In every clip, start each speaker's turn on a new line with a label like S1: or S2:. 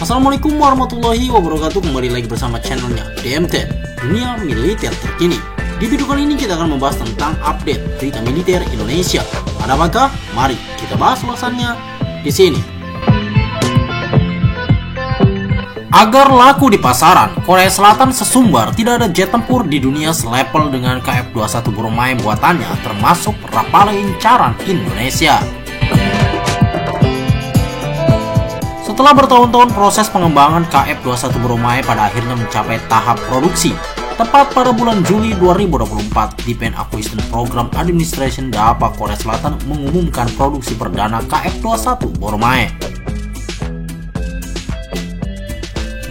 S1: Assalamualaikum warahmatullahi wabarakatuh. Kembali lagi bersama channelnya DMT, Dunia Militer Terkini. Di video kali ini kita akan membahas tentang update berita militer Indonesia. Ada apakah? Mari kita bahas ulasannya di sini. Agar laku di pasaran, Korea Selatan sesumbar tidak ada jet tempur di dunia selevel dengan KF-21 Boramae buatannya, termasuk Rafale incaran Indonesia. Setelah bertahun-tahun proses pengembangan KF-21 Boramae pada akhirnya mencapai tahap produksi. Tepat pada bulan Juli 2024, Defense Acquisition Program Administration DAPA Korea Selatan mengumumkan produksi perdana KF-21 Boramae.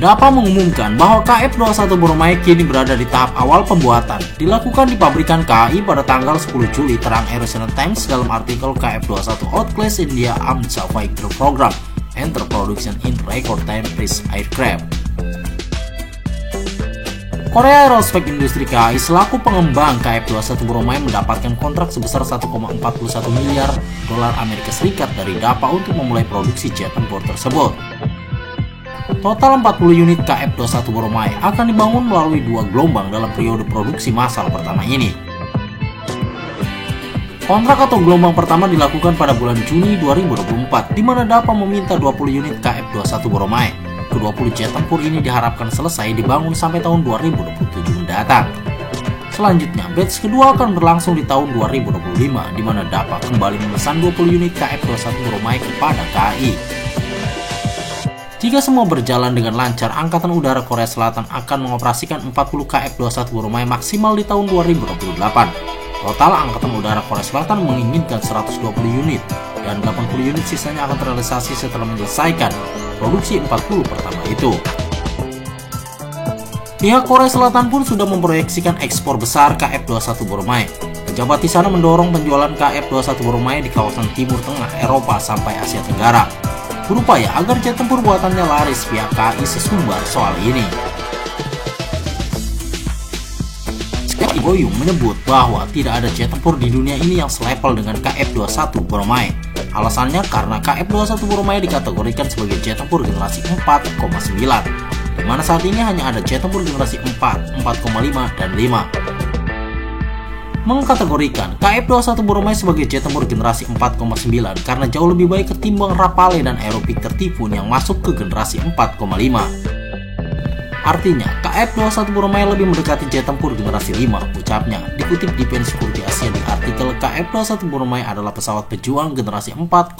S1: DAPA mengumumkan bahwa KF-21 Boramae kini berada di tahap awal pembuatan, dilakukan di pabrikan KAI pada tanggal 10 Juli, terang Arizona Times dalam artikel KF-21 Outclass India AMCA Fighter Program Enter Production in Record Time Price Aircraft. Korea Aerospace Industry KAI selaku pengembang KF-21 Boramae mendapatkan kontrak sebesar 1,41 miliar dolar Amerika Serikat dari DAPA untuk memulai produksi jet tempur tersebut. Total 40 unit KF-21 Boramae akan dibangun melalui 2 gelombang dalam periode produksi massal pertama ini. Kontrak atau gelombang pertama dilakukan pada bulan Juni 2024, di mana DAPA meminta 20 unit KF-21 Boramae. Ke-20 jet tempur ini diharapkan selesai dibangun sampai tahun 2027 mendatang. Selanjutnya, batch kedua akan berlangsung di tahun 2025, di mana DAPA kembali memesan 20 unit KF-21 Boramae kepada KAI. Jika semua berjalan dengan lancar, Angkatan Udara Korea Selatan akan mengoperasikan 40 KF-21 Boramae maksimal di tahun 2028. Total Angkatan Udara Korea Selatan menginginkan 120 unit, dan 80 unit sisanya akan terrealisasi setelah menyelesaikan produksi 40 pertama itu. Pihak Korea Selatan pun sudah memproyeksikan ekspor besar KF-21 Boramae. Pejabat di sana mendorong penjualan KF-21 Boramae di kawasan Timur Tengah, Eropa sampai Asia Tenggara. Berupaya agar jet tempur buatannya laris, pihak KAI sesumbar soal ini. Boyung menyebut bahwa tidak ada jet tempur di dunia ini yang selevel dengan KF-21 Boramae. Alasannya karena KF-21 Boramae dikategorikan sebagai jet tempur generasi 4,9, di mana saat ini hanya ada jet tempur generasi 4, 4,5, dan 5. Mengkategorikan KF-21 Boramae sebagai jet tempur generasi 4,9 karena jauh lebih baik ketimbang Rafale dan Aeropic Typhoon yang masuk ke generasi 4,5. Artinya, KF-21 Boramae lebih mendekati jet tempur generasi 5, ucapnya. Dikutip Defense Security Asia di artikel KF-21 Boramae adalah pesawat pejuang generasi 4,9.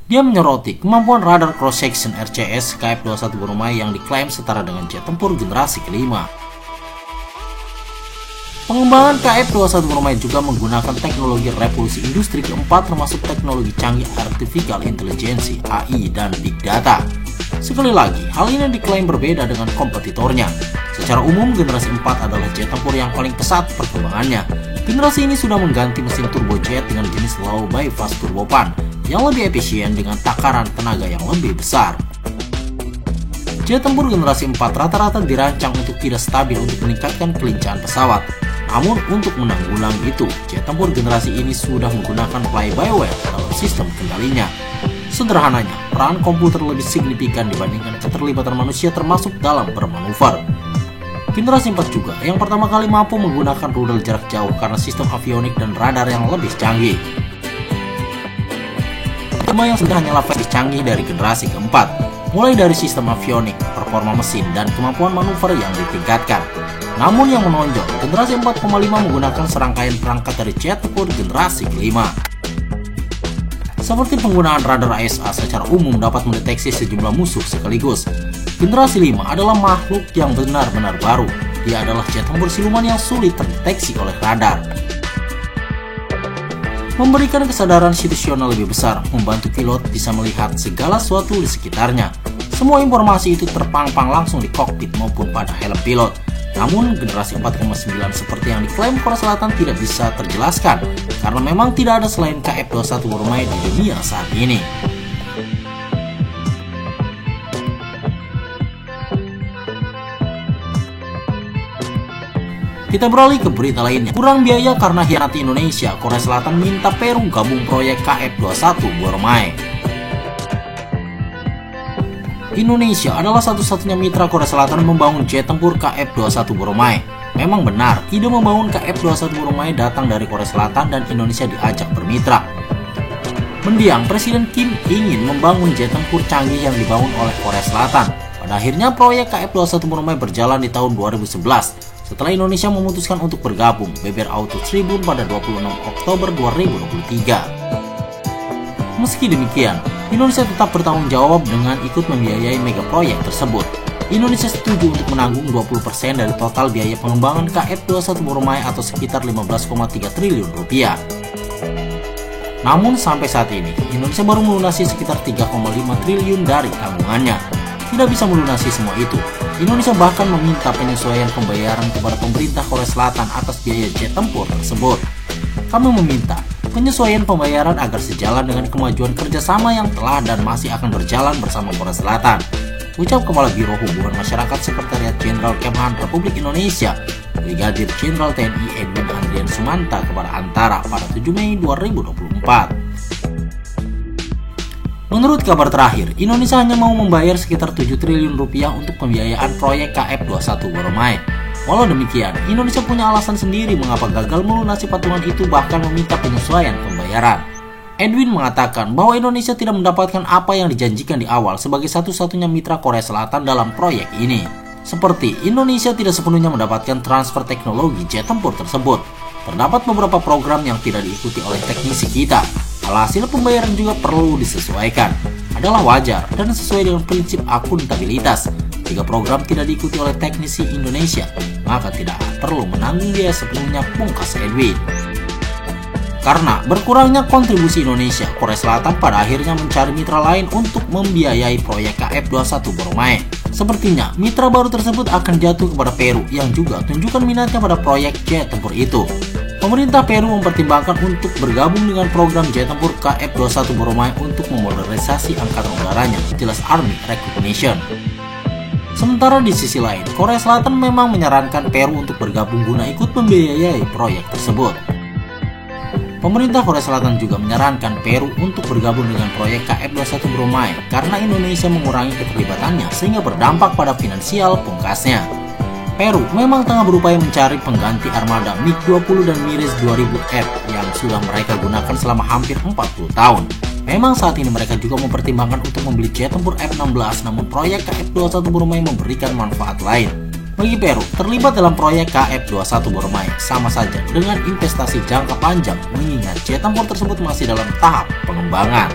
S1: Dia menyoroti kemampuan radar cross-section RCS KF-21 Boramae yang diklaim setara dengan jet tempur generasi kelima. Pengembangan KF-21 Boramae juga menggunakan teknologi revolusi industri keempat, termasuk teknologi canggih Artificial Intelligence (AI) dan Big Data. Sekali lagi, hal ini diklaim berbeda dengan kompetitornya. Secara umum, generasi 4 adalah jet tempur yang paling pesat perkembangannya. Generasi ini sudah mengganti mesin turbojet dengan jenis low bypass turbofan yang lebih efisien dengan takaran tenaga yang lebih besar. Jet tempur generasi 4 rata-rata dirancang untuk tidak stabil untuk meningkatkan kelincahan pesawat. Namun untuk menanggulangi itu, jet tempur generasi ini sudah menggunakan fly-by-wire dalam sistem kendalinya. Sederhananya, peran komputer lebih signifikan dibandingkan keterlibatan manusia termasuk dalam bermanuver. Generasi 4 juga yang pertama kali mampu menggunakan rudal jarak jauh karena sistem avionik dan radar yang lebih canggih. Tema yang sudah hanyalah versi canggih dari generasi keempat, mulai dari sistem avionik, performa mesin, dan kemampuan manuver yang ditingkatkan. Namun yang menonjol, generasi 4,5 menggunakan serangkaian perangkat dari jet tempur generasi kelima. Seperti penggunaan radar AESA secara umum dapat mendeteksi sejumlah musuh sekaligus. Generasi 5 adalah makhluk yang benar-benar baru. Dia adalah jet tempur siluman yang sulit terdeteksi oleh radar. Memberikan kesadaran situasional lebih besar, membantu pilot bisa melihat segala sesuatu di sekitarnya. Semua informasi itu terpampang langsung di kokpit maupun pada helm pilot. Namun, generasi 4,9 seperti yang diklaim Korea Selatan tidak bisa terjelaskan, karena memang tidak ada selain KF-21 Boramae di dunia saat ini. Kita beralih ke berita lainnya. Kurang biaya karena hianati Indonesia, Korea Selatan minta Peru gabung proyek KF-21 Boramae. Indonesia adalah satu-satunya mitra Korea Selatan membangun jet tempur KF-21 Boramae. Memang benar, ide membangun KF-21 Boramae datang dari Korea Selatan dan Indonesia diajak bermitra. Mendiang, Presiden Kim ingin membangun jet tempur canggih yang dibangun oleh Korea Selatan. Pada akhirnya proyek KF-21 Boramae berjalan di tahun 2011 setelah Indonesia memutuskan untuk bergabung Beber Auto Tribun pada 26 Oktober 2023. Meski demikian, Indonesia tetap bertanggung jawab dengan ikut membiayai mega proyek tersebut. Indonesia setuju untuk menanggung 20% dari total biaya pengembangan KF-21 Boramae atau sekitar 15,3 triliun rupiah. Namun sampai saat ini, Indonesia baru melunasi sekitar 3,5 triliun dari tanggungannya. Tidak bisa melunasi semua itu. Indonesia bahkan meminta penyesuaian pembayaran kepada pemerintah Korea Selatan atas biaya jet tempur tersebut. Kami meminta penyesuaian pembayaran agar sejalan dengan kemajuan kerjasama yang telah dan masih akan berjalan bersama Korea Selatan, ucap Kepala Biro Hubungan Masyarakat Sekretariat Jenderal Kemhan Republik Indonesia, Brigadir Jenderal TNI Edwin Andrian Sumanta kepada Antara pada 7 Mei 2024. Menurut kabar terakhir, Indonesia hanya mau membayar sekitar 7 triliun rupiah untuk pembiayaan proyek KF-21 Boramae. Walau demikian, Indonesia punya alasan sendiri mengapa gagal melunasi patungan itu, bahkan meminta penyesuaian pembayaran. Edwin mengatakan bahwa Indonesia tidak mendapatkan apa yang dijanjikan di awal sebagai satu-satunya mitra Korea Selatan dalam proyek ini. Seperti Indonesia tidak sepenuhnya mendapatkan transfer teknologi jet tempur tersebut. Terdapat beberapa program yang tidak diikuti oleh teknisi kita. Alhasil pembayaran juga perlu disesuaikan. Adalah wajar dan sesuai dengan prinsip akuntabilitas. Jika program tidak diikuti oleh teknisi Indonesia, maka tidak perlu menanggung biaya sepenuhnya, pungkas Edwin. Karena berkurangnya kontribusi Indonesia, Korea Selatan pada akhirnya mencari mitra lain untuk membiayai proyek KF-21 Boramae. Sepertinya mitra baru tersebut akan jatuh kepada Peru yang juga tunjukkan minatnya pada proyek jet tempur itu. Pemerintah Peru mempertimbangkan untuk bergabung dengan program jet tempur KF-21 Boramae untuk memodernisasi angkatan udaranya, jelas Army Recognition. Sementara di sisi lain, Korea Selatan memang menyarankan Peru untuk bergabung guna ikut membiayai proyek tersebut. Pemerintah Korea Selatan juga menyarankan Peru untuk bergabung dengan proyek KF-21 Boramae karena Indonesia mengurangi keterlibatannya sehingga berdampak pada finansial, pungkasnya. Peru memang tengah berupaya mencari pengganti armada MiG-20 dan Miris 2000F yang sudah mereka gunakan selama hampir 40 tahun. Memang saat ini mereka juga mempertimbangkan untuk membeli jet tempur F-16, namun proyek KF-21 Boramae memberikan manfaat lain. Bagi Peru, terlibat dalam proyek KF-21 Boramae sama saja dengan investasi jangka panjang, mengingat jet tempur tersebut masih dalam tahap pengembangan.